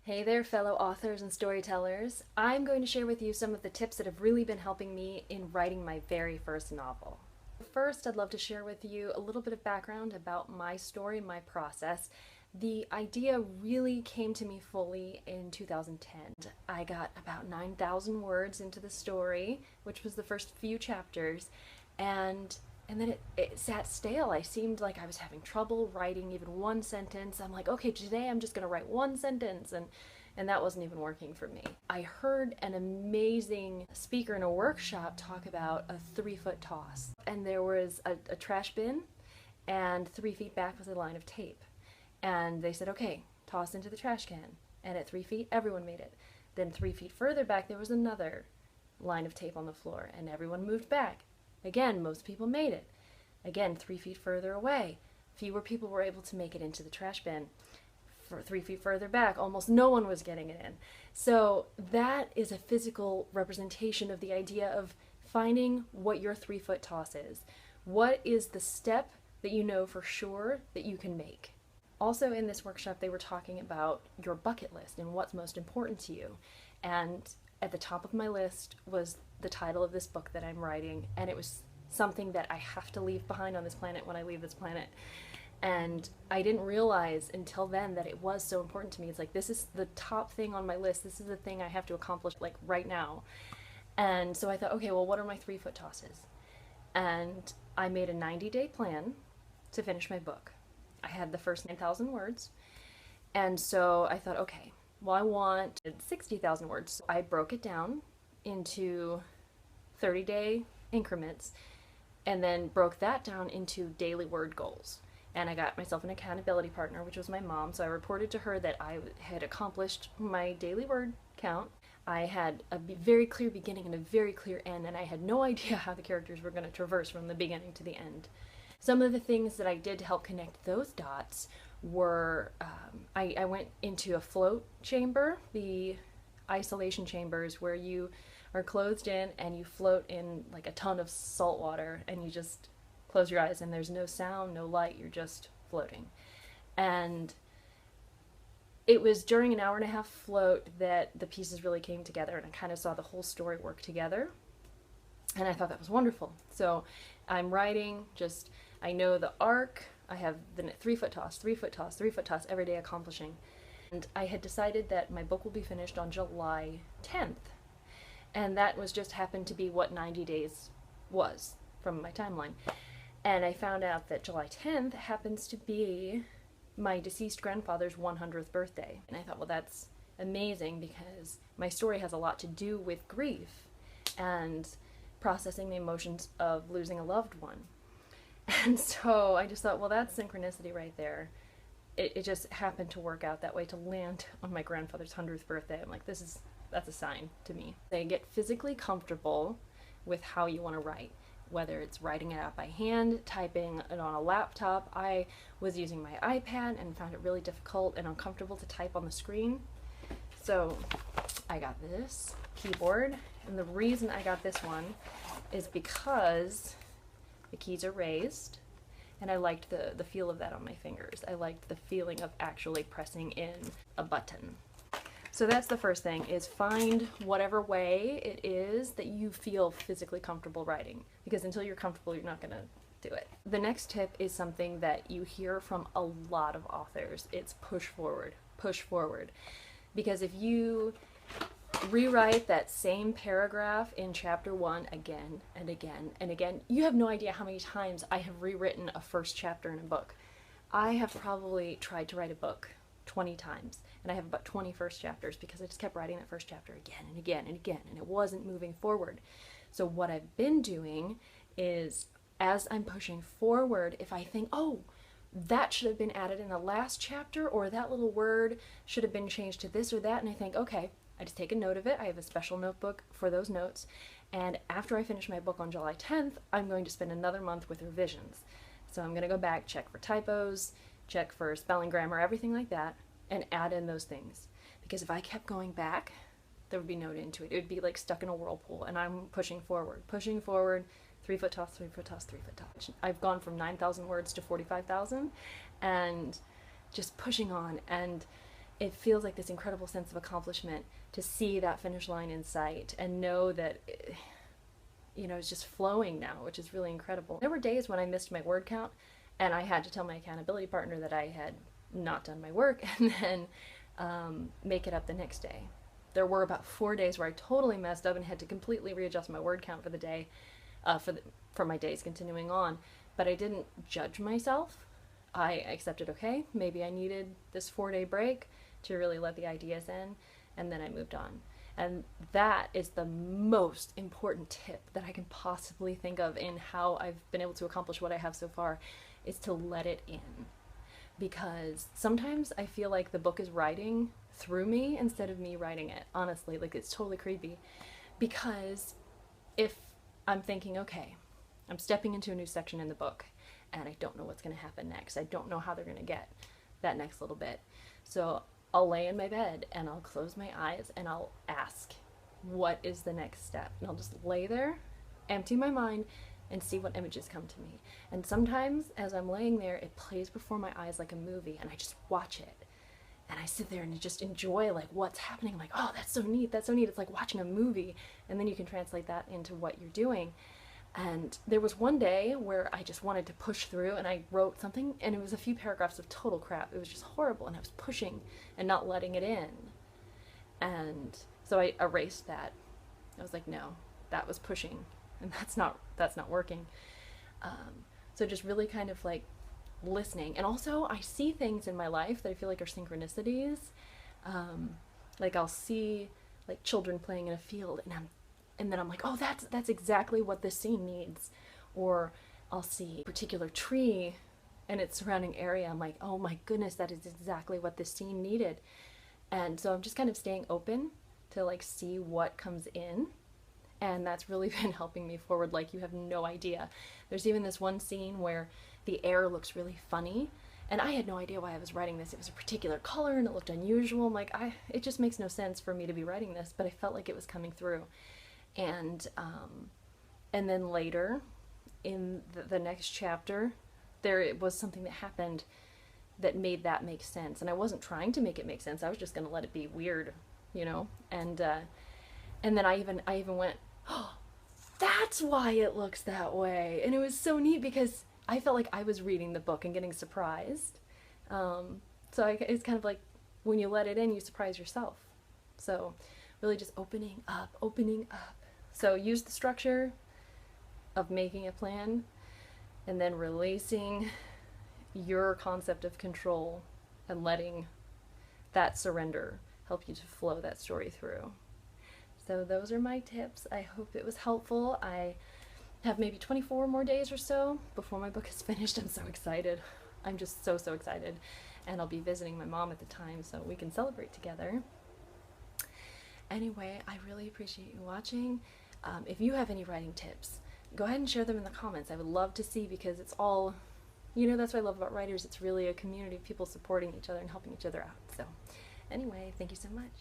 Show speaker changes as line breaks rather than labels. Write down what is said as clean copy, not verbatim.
Hey there, fellow authors and storytellers. I'm going to share with you some of the tips that have really been helping me in writing my very first novel. First, I'd love to share with you a little bit of background about my story, my process. The idea really came to me fully in 2010. I got about 9,000 words into the story, which was the first few chapters, and then it sat stale. I seemed like I was having trouble writing even one sentence. I'm like, okay, today I'm just going to write one sentence, and that wasn't even working for me. I heard an amazing speaker in a workshop talk about a 3-foot toss, and there was a trash bin, and 3 feet back was a line of tape. And they said, okay, toss into the trash can. And at 3 feet, everyone made it. Then 3 feet further back, there was another line of tape on the floor, and everyone moved back. Again, most people made it. Again, 3 feet further away, fewer people were able to make it into the trash bin. For 3 feet further back, almost no one was getting it in. So that is a physical representation of the idea of finding what your 3-foot toss is. What is the step that you know for sure that you can make? Also in this workshop, they were talking about your bucket list and what's most important to you. And at the top of my list was the title of this book that I'm writing, and it was something that I have to leave behind on this planet when I leave this planet. And I didn't realize until then that it was so important to me. It's like, this is the top thing on my list. This is the thing I have to accomplish, like, right now. And so I thought, okay, well, what are my 3-foot tosses? And I made a 90-day plan to finish my book. I had the first 9,000 words, and so I thought, okay, well, I want 60,000 words. I broke it down into 30-day increments, and then broke that down into daily word goals. And I got myself an accountability partner, which was my mom, so I reported to her that I had accomplished my daily word count. I had a very clear beginning and a very clear end, and I had no idea how the characters were going to traverse from the beginning to the end. Some of the things that I did to help connect those dots were, I went into a float chamber, the isolation chambers where you are closed in and you float in like a ton of salt water, and you just close your eyes and there's no sound, no light, you're just floating. And it was during an hour-and-a-half float that the pieces really came together, and I kind of saw the whole story work together. And I thought that was wonderful. So I'm writing, I know the arc, I have the 3-foot toss, 3-foot toss, 3-foot toss, every day accomplishing. And I had decided that my book will be finished on July 10th. And that was just happened to be what 90 days was from my timeline. And I found out that July 10th happens to be my deceased grandfather's 100th birthday. And I thought, well, that's amazing, because my story has a lot to do with grief and processing the emotions of losing a loved one. And so I just thought, well, that's synchronicity right there. It just happened to work out that way, to land on my grandfather's 100th birthday. I'm like, that's a sign to me. They get physically comfortable with how you want to write, whether it's writing it out by hand, typing it on a laptop. I was using my iPad and found it really difficult and uncomfortable to type on the screen. So I got this keyboard, and the reason I got this one is because the keys are raised, and I liked the feel of that on my fingers. I liked the feeling of actually pressing in a button. So that's the first thing, is find whatever way it is that you feel physically comfortable writing, because until you're comfortable, you're not going to do it. The next tip is something that you hear from a lot of authors. It's push forward, push forward. Because if you rewrite that same paragraph in chapter 1 again and again and again, you have no idea how many times I have rewritten a first chapter in a book. I have probably tried to write a book 20 times, and I have about 20 first chapters, because I just kept writing that first chapter again and again and again, and it wasn't moving forward. So what I've been doing is, as I'm pushing forward, if I think, oh, that should have been added in the last chapter, or that little word should have been changed to this or that, and I think, okay, I just take a note of it. I have a special notebook for those notes, and after I finish my book on July 10th, I'm going to spend another month with revisions. So I'm going to go back, check for typos, check for spelling, grammar, everything like that, and add in those things. Because if I kept going back, there would be no end to it. It would be like stuck in a whirlpool, and I'm pushing forward, 3-foot toss, 3-foot toss, 3-foot toss. I've gone from 9,000 words to 45,000, and just pushing on. And it feels like this incredible sense of accomplishment to see that finish line in sight and know that, it's just flowing now, which is really incredible. There were days when I missed my word count and I had to tell my accountability partner that I had not done my work and then make it up the next day. There were about 4 days where I totally messed up and had to completely readjust my word count for the day, for my days continuing on. But I didn't judge myself. I accepted, okay, maybe I needed this 4-day break to really let the ideas in, and then I moved on. And that is the most important tip that I can possibly think of in how I've been able to accomplish what I have so far, is to let it in. Because sometimes I feel like the book is writing through me instead of me writing it. Honestly, like, it's totally creepy. Because if I'm thinking, okay, I'm stepping into a new section in the book and I don't know what's going to happen next. I don't know how they're going to get that next little bit. So I'll lay in my bed and I'll close my eyes and I'll ask, what is the next step? And I'll just lay there, empty my mind, and see what images come to me. And sometimes as I'm laying there, it plays before my eyes like a movie and I just watch it. And I sit there and just enjoy like what's happening. I'm like, oh, that's so neat, that's so neat. It's like watching a movie, and then you can translate that into what you're doing. And there was one day where I just wanted to push through and I wrote something and it was a few paragraphs of total crap. It was just horrible and I was pushing and not letting it in. And so I erased that. I was like, no, that was pushing and that's not working. So just really kind of like listening. And also I see things in my life that I feel like are synchronicities. Like I'll see like children playing in a field and then I'm like, oh, that's exactly what this scene needs. Or I'll see a particular tree and its surrounding area. I'm like, oh my goodness, that is exactly what this scene needed. And so I'm just kind of staying open to like see what comes in. And that's really been helping me forward like you have no idea. There's even this one scene where the air looks really funny. And I had no idea why I was writing this. It was a particular color and it looked unusual. I'm like, it just makes no sense for me to be writing this, but I felt like it was coming through. And then later in the next chapter, there was something that happened that made that make sense. And I wasn't trying to make it make sense. I was just going to let it be weird, And then I even went, oh, that's why it looks that way. And it was so neat because I felt like I was reading the book and getting surprised. It's kind of like when you let it in, you surprise yourself. So really just opening up. So use the structure of making a plan and then releasing your concept of control and letting that surrender help you to flow that story through. So those are my tips. I hope it was helpful. I have maybe 24 more days or so before my book is finished. I'm so excited. I'm just so excited. And I'll be visiting my mom at the time so we can celebrate together. Anyway, I really appreciate you watching. If you have any writing tips, go ahead and share them in the comments. I would love to see, because it's all, that's what I love about writers. It's really a community of people supporting each other and helping each other out. So anyway, thank you so much.